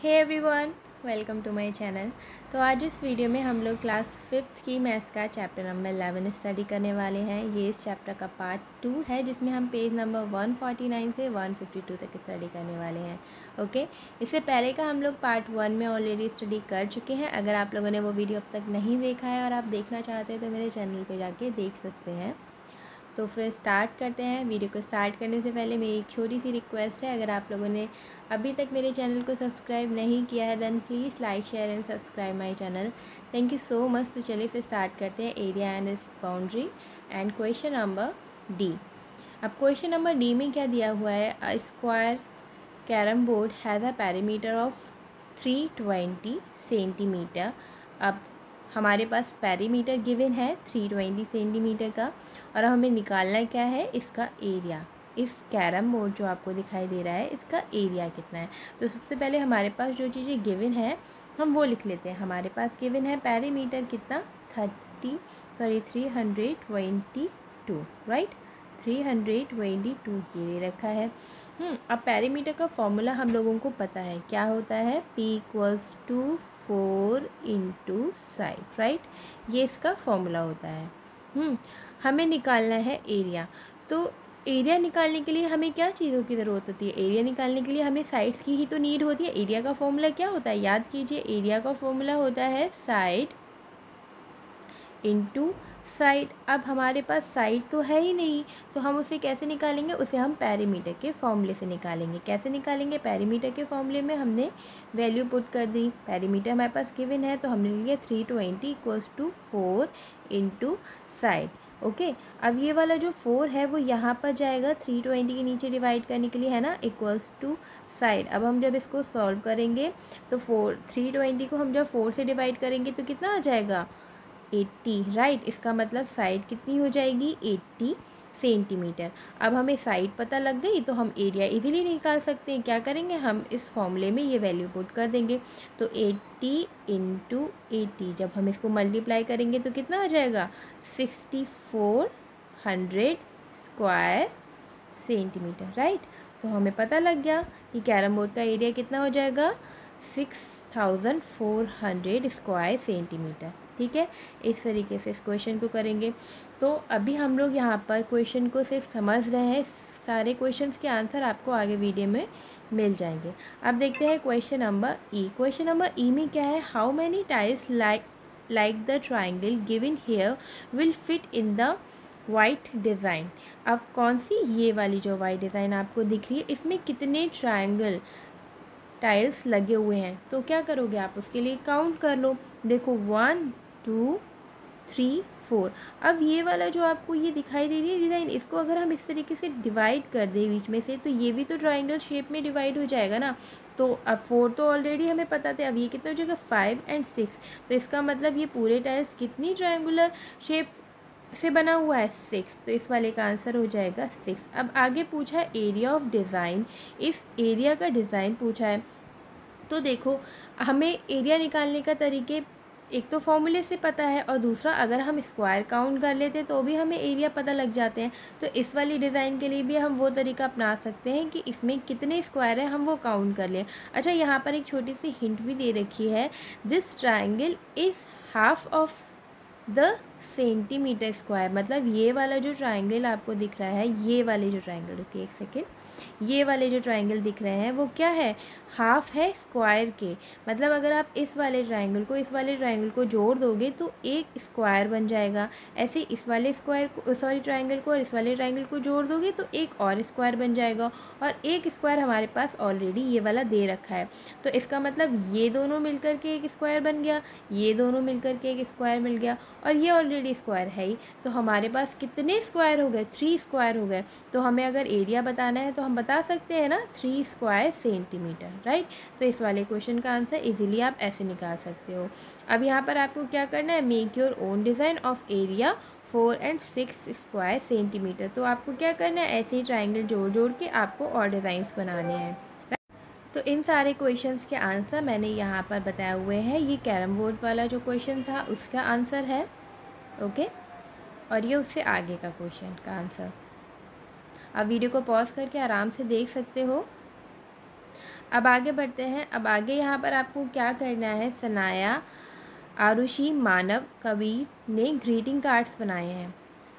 Hey everyone, welcome to my channel. तो आज इस वीडियो में हम लोग क्लास 5th की मैथ्स का चैप्टर नंबर 11 स्टडी करने वाले हैं। ये इस चैप्टर का पार्ट 2 है जिसमें हम पेज नंबर 149 से 152 तक स्टडी करने वाले हैं। ओके, इससे पहले का हम लोग पार्ट 1 में ऑलरेडी स्टडी कर चुके हैं। अगर आप लोगों ने वो वीडियो अब तक नहीं देखा है और आप देखना चाहते हैं तो मेरे चैनल पर जाके देख सकते हैं। तो फिर स्टार्ट करते हैं। वीडियो को स्टार्ट करने से पहले मेरी एक छोटी सी रिक्वेस्ट है, अगर आप लोगों ने अभी तक मेरे चैनल को सब्सक्राइब नहीं किया है then please like share and subscribe my channel. Thank you so much. तो चलिए फिर स्टार्ट करते हैं। Area and its boundary and question number D. अब क्वेश्चन नंबर डी में क्या दिया हुआ है? A square carrom board has a perimeter of 320 centimetre. अब हमारे पास पेरीमीटर गिवन है 320 सेंटीमीटर का और हमें निकालना क्या है? इसका एरिया। इस कैरम बोर्ड जो आपको दिखाई दे रहा है इसका एरिया कितना है? तो सबसे पहले हमारे पास जो चीज़ें गिवन है हम वो लिख लेते हैं। हमारे पास गिवन है पेरीमीटर कितना? 322, राइट। 322 ये दे रखा है। अब पेरीमीटर का फॉर्मूला हम लोगों को पता है, क्या होता है? P = 4 × side, right. ये इसका फॉर्मूला होता है। हमें निकालना है एरिया। तो एरिया निकालने के लिए हमें क्या चीज़ों की ज़रूरत होती है? एरिया निकालने के लिए हमें साइड्स की ही तो नीड होती है। एरिया का फॉर्मूला क्या होता है? याद कीजिए, एरिया का फॉर्मूला होता है साइड इंटू साइड। अब हमारे पास साइड तो है ही नहीं, तो हम उसे कैसे निकालेंगे? उसे हम पेरीमीटर के फॉर्मूले से निकालेंगे। कैसे निकालेंगे? पेरीमीटर के फॉर्मूले में हमने वैल्यू पुट कर दी। पेरीमीटर हमारे पास गिवन है तो हमने लिया 320 = 4 × साइड। ओके, अब ये वाला जो 4 है वो यहाँ पर जाएगा 320 के नीचे डिवाइड करने के लिए, है ना, = साइड। अब हम जब इसको सॉल्व करेंगे तो 320 को हम जब 4 से डिवाइड करेंगे तो कितना आ जाएगा? 80, राइट। इसका मतलब साइड कितनी हो जाएगी? 80 सेंटीमीटर। अब हमें साइड पता लग गई तो हम एरिया इजीली निकाल सकते हैं। क्या करेंगे? हम इस फॉर्मूले में ये वैल्यू पुट कर देंगे। तो 80 × 80 जब हम इसको मल्टीप्लाई करेंगे तो कितना आ जाएगा? 6400 स्क्वायर सेंटीमीटर, राइट। तो हमें पता लग गया कि कैरम बोर्ड का एरिया कितना हो जाएगा? 6400 स्क्वायर सेंटीमीटर। ठीक है, इस तरीके से इस क्वेश्चन को करेंगे। तो अभी हम लोग यहाँ पर क्वेश्चन को सिर्फ समझ रहे हैं, सारे क्वेश्चंस के आंसर आपको आगे वीडियो में मिल जाएंगे। अब देखते हैं क्वेश्चन नंबर ई। क्वेश्चन नंबर ई में क्या है? How many tiles like the triangle given here will fit in the white design. अब कौन सी? ये वाली जो वाइट डिज़ाइन आपको दिख रही है, इसमें कितने ट्रायंगल टाइल्स लगे हुए हैं? तो क्या करोगे आप? उसके लिए काउंट कर लो। देखो 1 2 3 4। अब ये वाला जो आपको ये दिखाई दे रही है डिज़ाइन, इसको अगर हम इस तरीके से डिवाइड कर दें बीच में से तो ये भी तो ट्रायंगल शेप में डिवाइड हो जाएगा ना। तो अब 4 तो ऑलरेडी हमें पता था, अब ये कितना हो जाएगा? 5 और 6। तो इसका मतलब ये पूरे टाइल्स कितनी ट्रायंगुलर शेप से बना हुआ है? 6। तो इस वाले का आंसर हो जाएगा 6। अब आगे पूछा है एरिया ऑफ डिज़ाइन। इस एरिया का डिज़ाइन पूछा है तो देखो हमें एरिया निकालने का तरीके एक तो फॉर्मूले से पता है और दूसरा अगर हम स्क्वायर काउंट कर लेते हैं तो भी हमें एरिया पता लग जाते हैं। तो इस वाली डिज़ाइन के लिए भी हम वो तरीका अपना सकते हैं कि इसमें कितने स्क्वायर है हम वो काउंट कर लें। अच्छा, यहाँ पर एक छोटी सी हिंट भी दे रखी है। This triangle is half of the centimetre square. मतलब ये वाला जो ट्राइंगल आपको दिख रहा है, ये वाले जो ट्राइंगल, रुकिए एक सेकेंड, ये वाले जो ट्राइंगल दिख रहे हैं वो क्या है? हाफ है स्क्वायर के। मतलब अगर आप इस वाले ट्राइंगल को इस वाले ट्राइंगल को जोड़ दोगे तो एक स्क्वायर बन जाएगा। ऐसे इस वाले स्क्वायर को, सॉरी, ट्राइंगल को और इस वाले ट्राइंगल को जोड़ दोगे तो एक और स्क्वायर बन जाएगा। और एक स्क्वायर हमारे पास ऑलरेडी ये वाला दे रखा है, तो इसका मतलब ये दोनों मिलकर के एक स्क्वायर बन गया, ये दोनों मिलकर के एक स्क्वायर मिल गया और ये ऑलरेडी स्क्वायर है ही। तो हमारे पास कितने स्क्वायर हो गए? 3 स्क्वायर हो गए। तो हमें अगर एरिया बताना है तो हम बता सकते हैं ना, 3 स्क्वायर सेंटीमीटर, राइट। तो इस वाले क्वेश्चन का आंसर इजीली आप ऐसे निकाल सकते हो। अब यहाँ पर आपको क्या करना है? Make your own design of area 4 और 6 स्क्वायर सेंटीमीटर। तो आपको क्या करना है? ऐसे ही ट्राइंगल जोड़ जोड़ के आपको और डिज़ाइंस बनाने हैं। तो इन सारे क्वेश्चंस के आंसर मैंने यहाँ पर बताए हुए हैं। ये कैरम बोर्ड वाला जो क्वेश्चन था उसका आंसर है, ओके, और ये उससे आगे का क्वेश्चन का आंसर। आप वीडियो को पॉज करके आराम से देख सकते हो। अब आगे बढ़ते हैं। अब आगे यहाँ पर आपको क्या करना है, सनाया, आरुषि, मानव, कबीर ने ग्रीटिंग कार्ड्स बनाए हैं।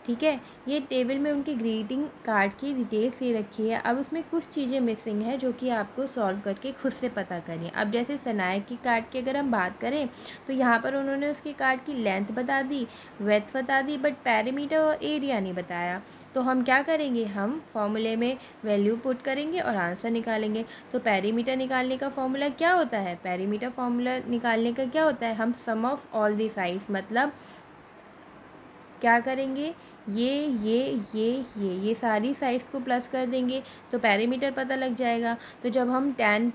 ठीक है, ये टेबल में उनके ग्रीटिंग कार्ड की डिटेल्स ये रखी है। अब उसमें कुछ चीज़ें मिसिंग है जो कि आपको सॉल्व करके खुद से पता करनी है। अब जैसे सनाया की कार्ड की अगर हम बात करें तो यहाँ पर उन्होंने उसके कार्ड की लेंथ बता दी, विड्थ बता दी, बट पेरीमीटर और एरिया नहीं बताया। तो हम क्या करेंगे, हम फॉर्मूले में वैल्यू पुट करेंगे और आंसर निकालेंगे। तो पेरीमीटर निकालने का फॉर्मूला क्या होता है, पेरीमीटर फॉर्मूला निकालने का क्या होता है, हम सम ऑफ ऑल दी साइड्स, मतलब क्या करेंगे, ये सारी साइड्स को प्लस कर देंगे तो पेरीमीटर पता लग जाएगा। तो जब हम 10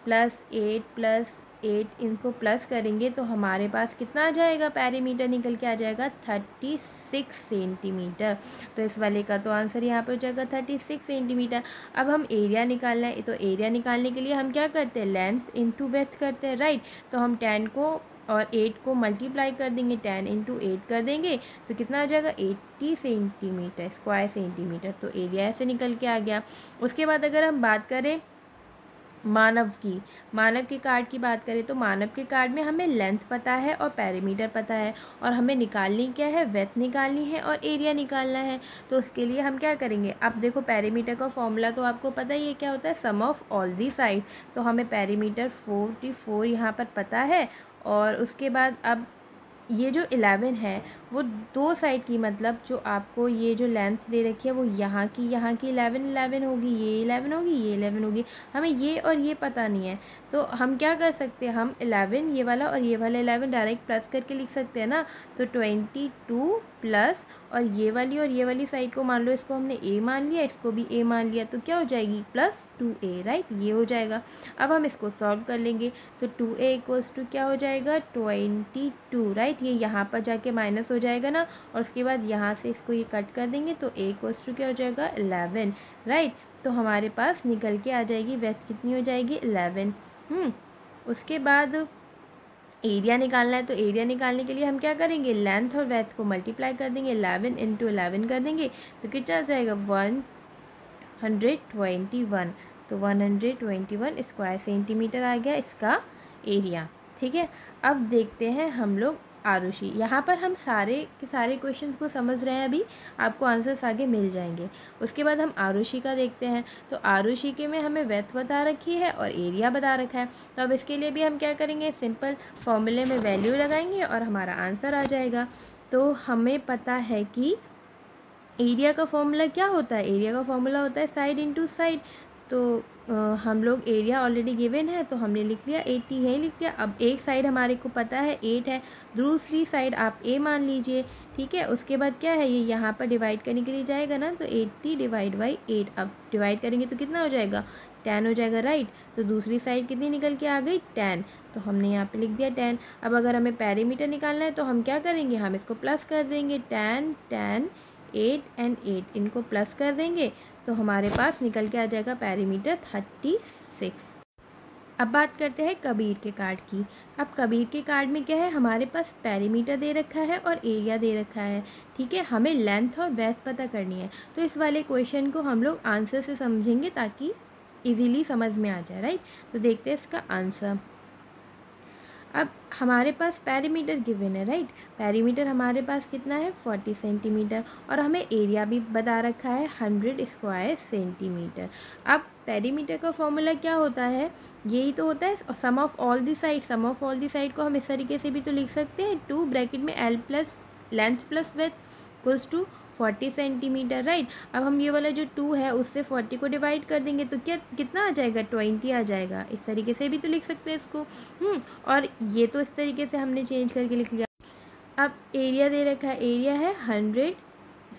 प्लस 8 इनको प्लस करेंगे तो हमारे पास कितना आ जाएगा, पेरीमीटर निकल के आ जाएगा 36 सेंटीमीटर। तो इस वाले का तो आंसर यहाँ पे हो जाएगा 36 सेंटीमीटर। अब हम एरिया निकालना है, तो एरिया निकालने के लिए हम क्या करते हैं, लेंथ इंटू विड्थ करते हैं, राइट। तो हम 10 को और 8 को मल्टीप्लाई कर देंगे, 10 इंटू 8 कर देंगे तो कितना आ जाएगा 80 सेंटीमीटर, स्क्वायर सेंटीमीटर। तो एरिया ऐसे निकल के आ गया। उसके बाद अगर हम बात करें मानव के कार्ड की बात करें तो मानव के कार्ड में हमें लेंथ पता है और पेरीमीटर पता है, और हमें निकालनी क्या है, विड्थ निकालनी है और एरिया निकालना है। तो उसके लिए हम क्या करेंगे, अब देखो पेरीमीटर का फॉर्मूला तो आपको पता ही है क्या होता है, sum of all the side. तो हमें पेरीमीटर 44 यहाँ पर पता है। और उसके बाद अब ये जो 11 है वो दो साइड की, मतलब जो आपको ये जो लेंथ दे रखी है वो यहाँ की 11 होगी, ये 11 होगी, ये 11 होगी। हमें ये और ये पता नहीं है तो हम क्या कर सकते हैं, हम 11 ये वाला और ये वाला 11 डायरेक्ट प्लस करके लिख सकते हैं ना। तो 22 प्लस और ये वाली साइड को मान लो, इसको हमने ए मान लिया, इसको भी ए मान लिया, तो क्या हो जाएगी प्लस 2a, राइट, ये हो जाएगा। अब हम इसको सॉल्व कर लेंगे तो 2a इक्वल्स टू क्या हो जाएगा 22, राइट। ये यहाँ पर जाके माइनस हो जाएगा ना, और उसके बाद यहाँ से इसको ये कट कर देंगे तो a इक्वल्स टू क्या हो जाएगा 11, राइट। तो हमारे पास निकल के आ जाएगी विड्थ कितनी हो जाएगी 11। उसके बाद एरिया निकालना है, तो एरिया निकालने के लिए हम क्या करेंगे, लेंथ और विड्थ को मल्टीप्लाई कर देंगे, 11 इंटू 11 कर देंगे तो कितना आ जाएगा 121। तो 121 स्क्वायर सेंटीमीटर आ गया इसका एरिया। ठीक है, अब देखते हैं हम लोग आरुषि। यहाँ पर हम सारे के सारे क्वेश्चंस को समझ रहे हैं, अभी आपको आंसर्स आगे मिल जाएंगे। उसके बाद हम आरुषि का देखते हैं। तो आरुषि के में हमें विड्थ बता रखी है और एरिया बता रखा है। तो अब इसके लिए भी हम क्या करेंगे, सिंपल फॉर्मूले में वैल्यू लगाएंगे और हमारा आंसर आ जाएगा। तो हमें पता है कि एरिया का फॉर्मूला क्या होता है, एरिया का फॉर्मूला होता है साइड इंटू साइड। तो हम लोग एरिया ऑलरेडी गिवन है तो हमने लिख लिया 80 है, लिख लिया। अब एक साइड हमारे को पता है 8 है, दूसरी साइड आप a मान लीजिए, ठीक है। उसके बाद क्या है, ये यहाँ पर डिवाइड करने के लिए जाएगा ना, तो 80 डिवाइड बाई 8, अब डिवाइड करेंगे तो कितना हो जाएगा 10 हो जाएगा, राइट। तो दूसरी साइड कितनी निकल के आ गई 10, तो हमने यहाँ पे लिख दिया 10। अब अगर हमें पेरीमीटर निकालना है तो हम क्या करेंगे, हम इसको प्लस कर देंगे, 10 10 8 एंड 8 इनको प्लस कर देंगे तो हमारे पास निकल के आ जाएगा पेरीमीटर 36। अब बात करते हैं कबीर के कार्ड की। अब कबीर के कार्ड में क्या है, हमारे पास पेरीमीटर दे रखा है और एरिया दे रखा है, ठीक है। हमें लेंथ और विड्थ पता करनी है। तो इस वाले क्वेश्चन को हम लोग आंसर से समझेंगे ताकि इजीली समझ में आ जाए, राइट। तो देखते हैं इसका आंसर। अब हमारे पास पेरीमीटर गिवन है, राइट। पेरीमीटर हमारे पास कितना है 40 सेंटीमीटर, और हमें एरिया भी बता रखा है 100 स्क्वायर सेंटीमीटर। अब पेरीमीटर का फॉर्मूला क्या होता है, यही तो होता है sum of all the side. Sum of all the side को हम इस तरीके से भी तो लिख सकते हैं, 2 ब्रैकेट में l plus length plus width equals to 40 centimetre, right. अब हम ये वाला जो 2 है उससे 40 को डिवाइड कर देंगे तो क्या कितना आ जाएगा 20 आ जाएगा। इस तरीके से भी तो लिख सकते हैं इसको। और ये तो इस तरीके से हमने चेंज करके लिख लिया। अब एरिया दे रखा है, एरिया है 100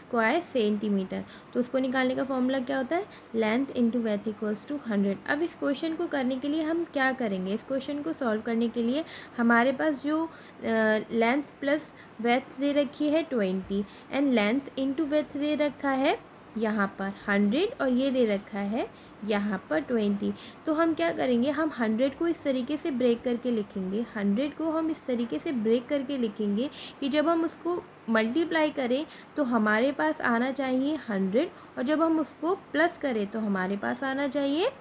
स्क्वायर सेंटीमीटर, तो उसको निकालने का फॉर्मूला क्या होता है, length into width equals to 100। अब इस क्वेश्चन को करने के लिए हम क्या करेंगे, इस क्वेश्चन को सॉल्व करने के लिए हमारे पास जो लेंथ प्लस विड्थ दे रखी है 20 एंड लेंथ इंटू विड्थ दे रखा है यहाँ पर 100 और ये दे रखा है यहाँ पर 20। तो हम क्या करेंगे, हम 100 को इस तरीके से ब्रेक करके लिखेंगे, 100 को हम इस तरीके से ब्रेक करके लिखेंगे कि जब हम उसको मल्टीप्लाई करें तो हमारे पास आना चाहिए 100, और जब हम उसको प्लस करें तो हमारे पास आना चाहिए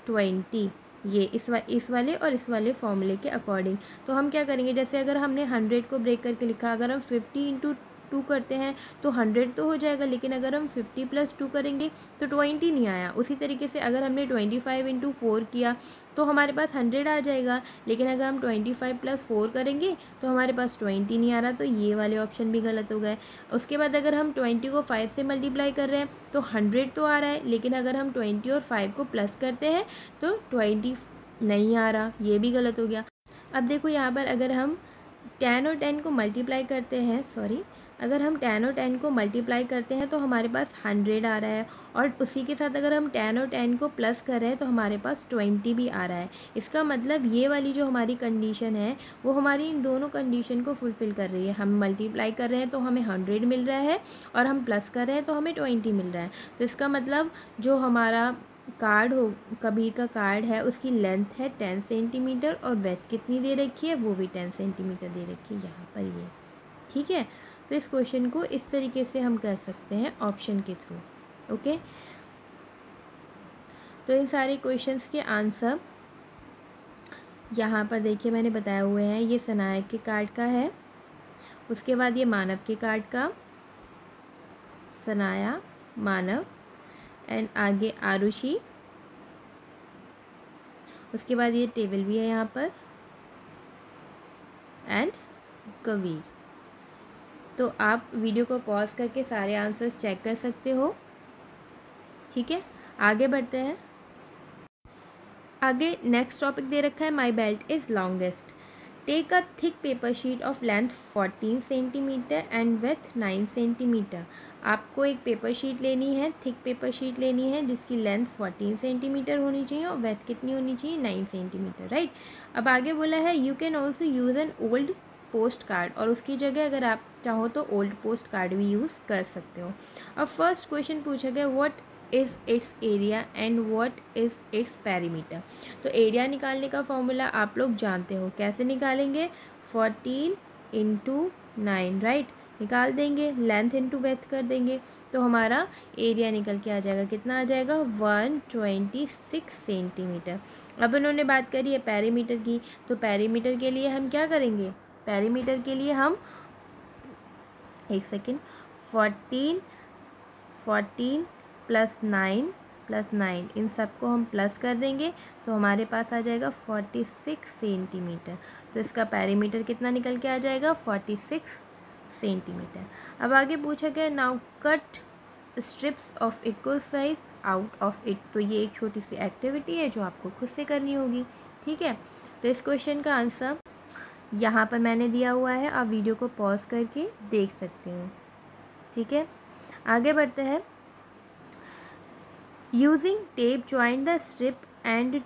20। ये इस वाले और इस वाले फॉर्मूले के अकॉर्डिंग। तो हम क्या करेंगे, जैसे अगर हमने 100 को ब्रेक करके लिखा, अगर हम 50 इंटू 2 करते हैं तो 100 तो हो जाएगा, लेकिन अगर हम 50 प्लस 2 करेंगे तो 20 नहीं आया। उसी तरीके से अगर हमने 25 इंटू 4 किया तो हमारे पास 100 आ जाएगा, लेकिन अगर हम 25 प्लस 4 करेंगे तो हमारे पास 20 नहीं आ रहा, तो ये वाले ऑप्शन भी गलत हो गए। उसके बाद अगर हम 20 को 5 से मल्टीप्लाई कर रहे हैं तो 100 तो आ रहा है, लेकिन अगर हम 20 और 5 को प्लस करते हैं तो 20 नहीं आ रहा, ये भी गलत हो गया। अब देखो यहाँ पर अगर हम 10 और 10 को मल्टीप्लाई करते हैं, अगर हम 10 और 10 को मल्टीप्लाई करते हैं तो हमारे पास 100 आ रहा है, और उसी के साथ अगर हम 10 और 10 को प्लस कर रहे हैं तो हमारे पास 20 भी आ रहा है। इसका मतलब ये वाली जो हमारी कंडीशन है वो हमारी इन दोनों कंडीशन को फुलफ़िल कर रही है। हम मल्टीप्लाई कर रहे हैं तो हमें 100 मिल रहा है, और हम प्लस कर रहे हैं तो हमें 20 मिल रहा है। तो इसका मतलब जो हमारा कार्ड हो, कबीर का कार्ड है, उसकी लेंथ है 10 सेंटीमीटर और वेथ कितनी दे रखी है, वो भी 10 सेंटीमीटर दे रखी है यहाँ पर ये। ठीक है, तो इस क्वेश्चन को इस तरीके से हम कर सकते हैं ऑप्शन के थ्रू। ओके, तो इन सारे क्वेश्चंस के आंसर यहाँ पर देखिए मैंने बताए हुए हैं। ये सनायक के कार्ड का है, उसके बाद ये मानव के कार्ड का, सनाया, मानव, एंड आगे आरुषि, उसके बाद ये टेबल भी है यहाँ पर, एंड कबीर। तो आप वीडियो को पॉज करके सारे आंसर्स चेक कर सकते हो। ठीक है, आगे बढ़ते हैं। आगे नेक्स्ट टॉपिक दे रखा है, my belt is longest. Take a thick paper sheet of length 14 centimetre and with 9 centimetre. आपको एक पेपर शीट लेनी है, थिक पेपर शीट लेनी है जिसकी लेंथ 14 सेंटीमीटर होनी चाहिए और वेथ कितनी होनी चाहिए, 9 सेंटीमीटर, राइट। अब आगे बोला है you can also use an old post card, और उसकी जगह अगर आप चाहो तो ओल्ड पोस्ट कार्ड भी यूज़ कर सकते हो। अब फर्स्ट क्वेश्चन पूछा गया what is it's area and what is its perimeter. तो एरिया निकालने का फॉर्मूला आप लोग जानते हो, कैसे निकालेंगे, 14 इंटू 9, राइट, निकाल देंगे, लेंथ इंटू वेथ कर देंगे तो हमारा एरिया निकल के आ जाएगा, कितना आ जाएगा, 126 सेंटीमीटर। अब उन्होंने बात करी है पेरीमीटर की, तो पेरीमीटर के लिए हम क्या करेंगे, पेरीमीटर के लिए हम 14 प्लस 9 इन सबको हम प्लस कर देंगे तो हमारे पास आ जाएगा 46 सेंटीमीटर। तो इसका पेरीमीटर कितना निकल के आ जाएगा, 46 सेंटीमीटर। अब आगे पूछा गया now cut strips of equal size out of it. तो ये एक छोटी सी एक्टिविटी है जो आपको खुद से करनी होगी। ठीक है, तो इस क्वेश्चन का आंसर यहाँ पर मैंने दिया हुआ है, आप वीडियो को पॉज करके देख सकते हो। ठीक है, आगे बढ़ते हैं। Using tape join the strip end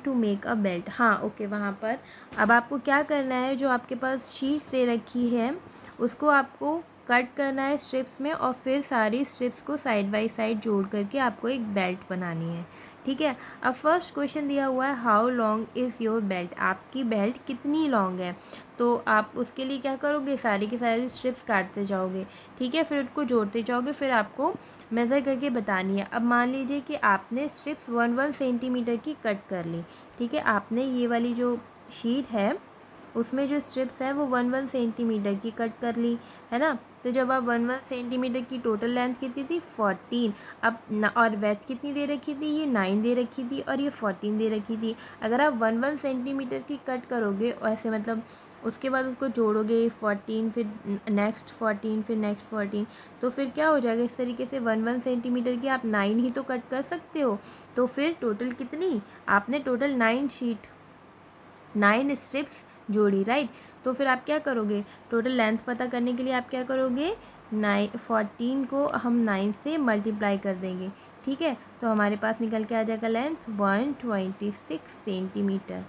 to make a belt. हाँ ओके, वहाँ पर अब आपको क्या करना है, जो आपके पास शीट्स दे रखी है उसको आपको कट करना है स्ट्रिप्स में, और फिर सारी स्ट्रिप्स को साइड बाय साइड जोड़ करके आपको एक बेल्ट बनानी है। ठीक है, अब फर्स्ट क्वेश्चन दिया हुआ है how long is your belt, आपकी बेल्ट कितनी लॉन्ग है। तो आप उसके लिए क्या करोगे, सारी की सारी स्ट्रिप्स काटते जाओगे, ठीक है, फिर उसको जोड़ते जाओगे, फिर आपको मेज़र करके बतानी है। अब मान लीजिए कि आपने स्ट्रिप्स 1 सेंटीमीटर की कट कर ली, ठीक है, आपने ये वाली जो शीट है उसमें जो स्ट्रिप्स हैं वो 1 सेंटीमीटर की कट कर ली है ना। तो जब आप 1 सेंटीमीटर की टोटल लेंथ कितनी थी, 14, अब और वेथ कितनी दे रखी थी, ये 9 दे रखी थी और ये 14 दे रखी थी। अगर आप 1 सेंटीमीटर की कट करोगे ऐसे, मतलब उसके बाद उसको जोड़ोगे 14, फिर नेक्स्ट 14, फिर नेक्स्ट 14, तो फिर क्या हो जाएगा, इस तरीके से 1 सेंटीमीटर की आप 9 ही तो कट कर सकते हो। तो फिर टोटल कितनी, आपने टोटल 9 स्ट्रिप्स जोड़ी, राइट। तो फिर आप क्या करोगे, टोटल लेंथ पता करने के लिए आप क्या करोगे, 14 को हम 9 से मल्टीप्लाई कर देंगे, ठीक है, तो हमारे पास निकल के आ जाएगा लेंथ 126 सेंटीमीटर।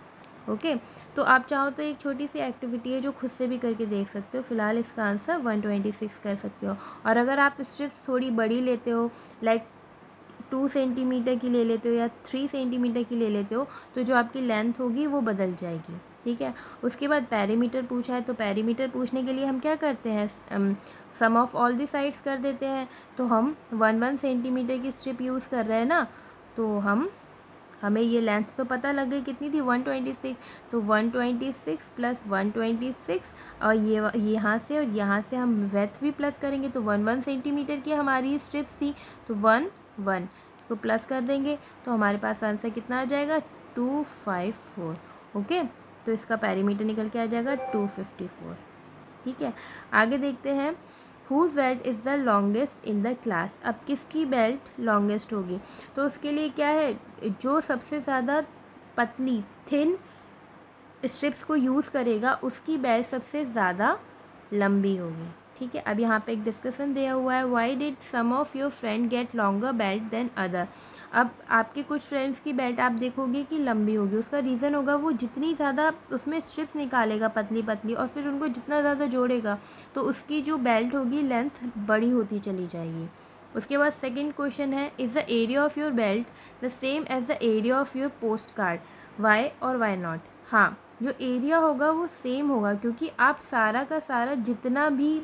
ओके। तो आप चाहो तो एक छोटी सी एक्टिविटी है जो खुद से भी करके देख सकते हो। फिलहाल इसका आंसर 126 कर सकते हो। और अगर आप स्ट्रिप्स थोड़ी बड़ी लेते हो, लाइक 2 सेंटीमीटर की ले लेते हो या 3 सेंटीमीटर की ले लेते हो, तो जो आपकी लेंथ होगी वो बदल जाएगी, ठीक है। उसके बाद पेरीमीटर पूछा है, तो पेरीमीटर पूछने के लिए हम क्या करते हैं, सम ऑफ ऑल दी साइड्स कर देते हैं। तो हम 1 सेंटीमीटर की स्ट्रिप यूज़ कर रहे हैं ना, तो हमें ये लेंथ तो पता लग गई कितनी थी, 126। तो 126 प्लस 126 और ये यहाँ से और यहाँ से हम विड्थ भी प्लस करेंगे, तो 1 सेंटीमीटर की हमारी स्ट्रिप्स थी, तो 1 इसको प्लस कर देंगे तो हमारे पास आंसर कितना आ जाएगा, 254। ओके, तो इसका पेरीमीटर निकल के आ जाएगा 254। ठीक है, आगे देखते हैं। Whose belt is the longest in the class. अब किसकी बेल्ट लॉन्गेस्ट होगी, तो उसके लिए क्या है, जो सबसे ज़्यादा पतली थिन स्ट्रिप्स को यूज़ करेगा उसकी बेल्ट सबसे ज़्यादा लंबी होगी। ठीक है, अब यहाँ पे एक डिस्कशन दिया हुआ है, why did some of your friend get longer belt than other. अब आपके कुछ फ्रेंड्स की बेल्ट आप देखोगे कि लंबी होगी, उसका रीज़न होगा वो जितनी ज़्यादा उसमें स्ट्रिप्स निकालेगा पतली पतली और फिर उनको जितना ज़्यादा जोड़ेगा तो उसकी जो बेल्ट होगी लेंथ बड़ी होती चली जाएगी। उसके बाद सेकंड क्वेश्चन है, is the area of your belt the same as the area of your postcard, why और वाई नॉट। हाँ, जो एरिया होगा वो सेम होगा क्योंकि आप सारा का सारा जितना भी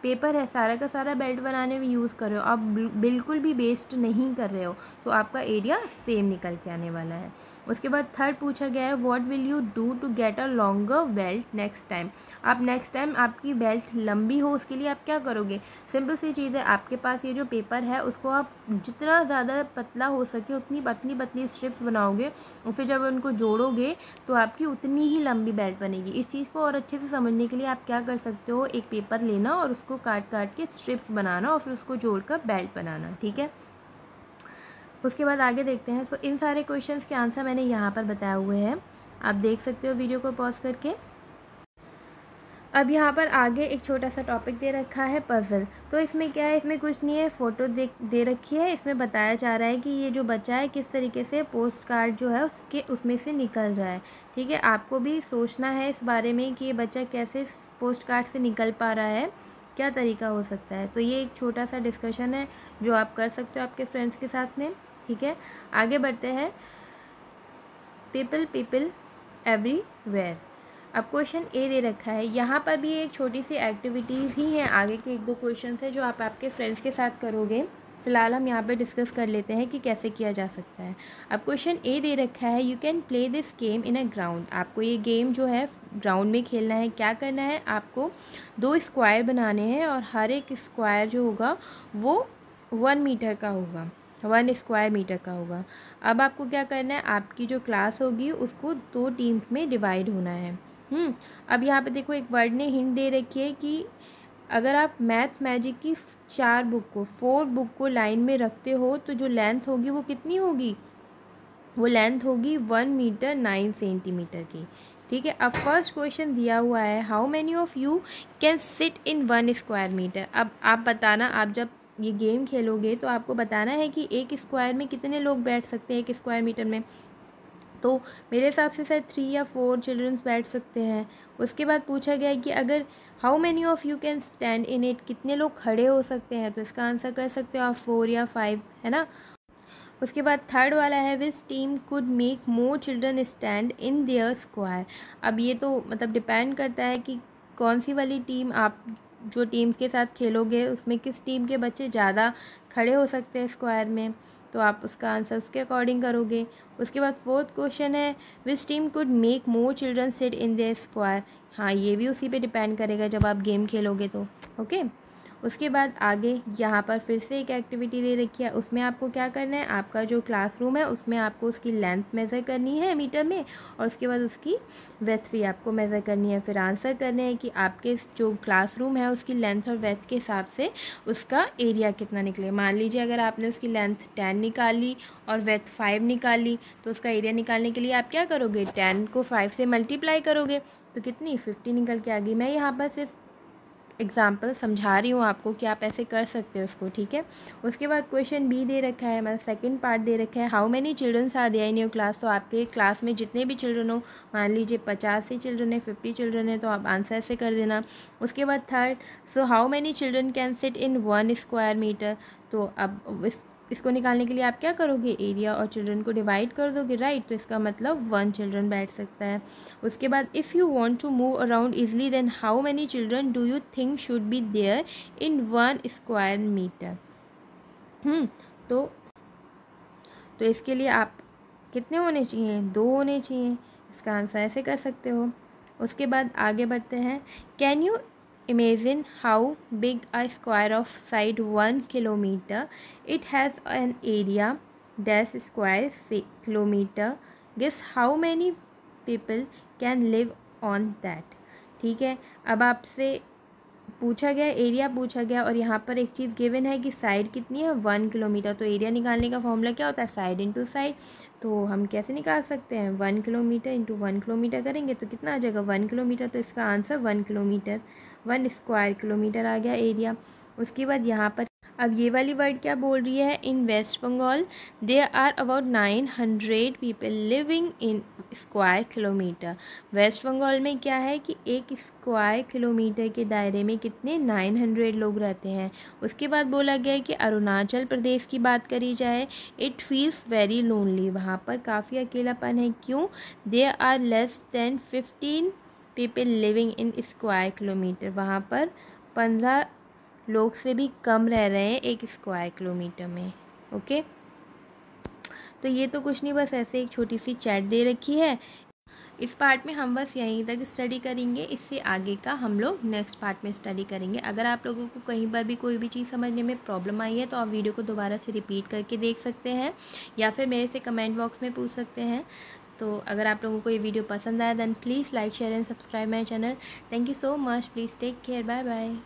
पेपर है सारा का सारा बेल्ट बनाने में यूज़ कर रहे हो, आप बिल्कुल भी वेस्ट नहीं कर रहे हो, तो आपका एरिया सेम निकल के आने वाला है। उसके बाद थर्ड पूछा गया है, what will you do to get a longer belt next time. आप नेक्स्ट टाइम आपकी बेल्ट लंबी हो उसके लिए आप क्या करोगे, सिंपल सी चीज़ है, आपके पास ये जो पेपर है उसको आप जितना ज़्यादा पतला हो सके उतनी पतली पतली स्ट्रिप्स बनाओगे और फिर जब उनको जोड़ोगे तो आपकी उतनी ही लंबी बेल्ट बनेगी। इस चीज़ को और अच्छे से समझने के लिए आप क्या कर सकते हो, एक पेपर लेना और उसको काट काट के स्ट्रिप्स बनाना और फिर उसको जोड़कर बेल्ट बनाना। ठीक है, उसके बाद आगे देखते हैं। तो इन सारे क्वेश्चंस के आंसर मैंने यहाँ पर बताए हुए हैं, आप देख सकते हो वीडियो को पॉज करके। अब यहाँ पर आगे एक छोटा सा टॉपिक दे रखा है पज़ल। तो इसमें क्या है, इसमें कुछ नहीं है, फ़ोटो दे रखी है, इसमें बताया जा रहा है कि ये जो बच्चा है किस तरीके से पोस्ट कार्ड जो है उसमें से निकल रहा है। ठीक है, आपको भी सोचना है इस बारे में कि ये बच्चा कैसे पोस्ट कार्ड से निकल पा रहा है, क्या तरीका हो सकता है। तो ये एक छोटा सा डिस्कशन है जो आप कर सकते हो आपके फ्रेंड्स के साथ में। ठीक है, आगे बढ़ते हैं। People everywhere. अब क्वेश्चन ए दे रखा है, यहाँ पर भी एक छोटी सी एक्टिविटीज़ ही हैं, आगे के 1-2 क्वेश्चन है जो आप आपके फ्रेंड्स के साथ करोगे। फ़िलहाल हम यहाँ पे डिस्कस कर लेते हैं कि कैसे किया जा सकता है। अब क्वेश्चन ए दे रखा है, you can play this game in a ground. आपको ये गेम जो है ग्राउंड में खेलना है। क्या करना है, आपको 2 स्क्वायर बनाने हैं और हर एक स्क्वायर जो होगा वो 1 मीटर का होगा, 1 स्क्वायर मीटर का होगा। अब आपको क्या करना है, आपकी जो क्लास होगी उसको 2 टीम्स में डिवाइड होना है। अब यहाँ पे देखो एक वर्ड ने हिंट दे रखी है कि अगर आप मैथ मैजिक की 4 बुक को लाइन में रखते हो तो जो लेंथ होगी वो कितनी होगी, वो लेंथ होगी 1 मीटर 9 सेंटीमीटर की। ठीक है, अब फर्स्ट क्वेश्चन दिया हुआ है, how many of you can sit in 1 square metre. अब आप बताना, आप जब ये गेम खेलोगे तो आपको बताना है कि एक स्क्वायर में कितने लोग बैठ सकते हैं एक स्क्वायर मीटर में। तो मेरे हिसाब से शायद 3 या 4 चिल्ड्रंस बैठ सकते हैं। उसके बाद पूछा गया है कि अगर how many of you can stand in it, कितने लोग खड़े हो सकते हैं, तो इसका आंसर कर सकते हो आप 4 या 5, है ना। उसके बाद थर्ड वाला है, which team could make more children stand in their square. अब ये तो मतलब डिपेंड करता है कि कौन सी वाली टीम, आप जो टीम्स के साथ खेलोगे उसमें किस टीम के बच्चे ज़्यादा खड़े हो सकते हैं स्क्वायर में, तो आप उसका आंसर उसके अकॉर्डिंग करोगे। उसके बाद फोर्थ क्वेश्चन है, which team could make more children sit in their square. हाँ, ये भी उसी पे डिपेंड करेगा जब आप गेम खेलोगे तो। ओके, उसके बाद आगे यहाँ पर फिर से एक एक्टिविटी दे रखी है, उसमें आपको क्या करना है, आपका जो क्लासरूम है उसमें आपको उसकी लेंथ मेज़र करनी है मीटर में और उसके बाद उसकी विड्थ भी आपको मेज़र करनी है। फिर आंसर करने हैं कि आपके जो क्लासरूम है उसकी लेंथ और विड्थ के हिसाब से उसका एरिया कितना निकले। मान लीजिए अगर आपने उसकी लेंथ 10 निकाली और विड्थ 5 निकाली तो उसका एरिया निकालने के लिए आप क्या करोगे, 10 को 5 से मल्टीप्लाई करोगे तो कितनी 50 निकल के आ गई। मैं यहाँ पर सिर्फ एग्जाम्पल समझा रही हूँ आपको कि आप ऐसे कर सकते हो इसको, ठीक है। उसके बाद क्वेश्चन बी दे रखा है, मतलब सेकंड पार्ट दे रखा है, how many childrens are there in your class. तो आपके क्लास में जितने भी चिल्ड्रन हो, मान लीजिए 50 ही चिल्ड्रन है, 50 चिल्ड्रन है, तो आप आंसर ऐसे कर देना। उसके बाद third, so how many children can sit in 1 square metre. तो अब इसको निकालने के लिए आप क्या करोगे, एरिया और चिल्ड्रन को डिवाइड कर दोगे, राइट। तो इसका मतलब 1 चिल्ड्रन बैठ सकता है। उसके बाद if you want to move around easily then how many children do you think should be there in 1 square metre. तो इसके लिए आप कितने होने चाहिए, 2 होने चाहिए। इसका आंसर ऐसे कर सकते हो। उसके बाद आगे बढ़ते हैं, can you imagine how big a square of side 1 kilometre, it has an area dash square kilometre, guess how many people can live on that. ठीक है, अब आपसे पूछा गया, एरिया पूछा गया, और यहाँ पर एक चीज़ गिवन है कि साइड कितनी है, 1 किलोमीटर। तो एरिया निकालने का फॉर्मूला क्या होता है, साइड इंटू साइड। तो हम कैसे निकाल सकते हैं, 1 किलोमीटर इंटू 1 किलोमीटर करेंगे तो कितना आ जाएगा, 1 किलोमीटर। तो इसका आंसर 1 किलोमीटर, 1 स्क्वायर किलोमीटर आ गया एरिया। उसके बाद यहाँ पर अब ये वाली वर्ड क्या बोल रही है, in West Bengal there are about 900 people living in square kilometre. West Bengal में क्या है कि एक स्क्वायर किलोमीटर के दायरे में कितने 900 लोग रहते हैं। उसके बाद बोला गया है कि अरुणाचल प्रदेश की बात करी जाए, इट फील्स वेरी लोनली, वहाँ पर काफ़ी अकेलापन है। क्यों, there are less than 15 people living in square kilometre, वहाँ पर 15 लोग से भी कम रह रहे हैं एक स्क्वायर किलोमीटर में। ओके, तो ये तो कुछ नहीं, बस ऐसे एक छोटी सी चैट दे रखी है। इस पार्ट में हम बस यहीं तक स्टडी करेंगे, इससे आगे का हम लोग नेक्स्ट पार्ट में स्टडी करेंगे। अगर आप लोगों को कहीं पर भी कोई भी चीज़ समझने में प्रॉब्लम आई है तो आप वीडियो को दोबारा से रिपीट करके देख सकते हैं, या फिर मेरे से कमेंट बॉक्स में पूछ सकते हैं। तो अगर आप लोगों को ये वीडियो पसंद आया then please like share and subscribe my channel. Thank you so much, please take care, bye bye.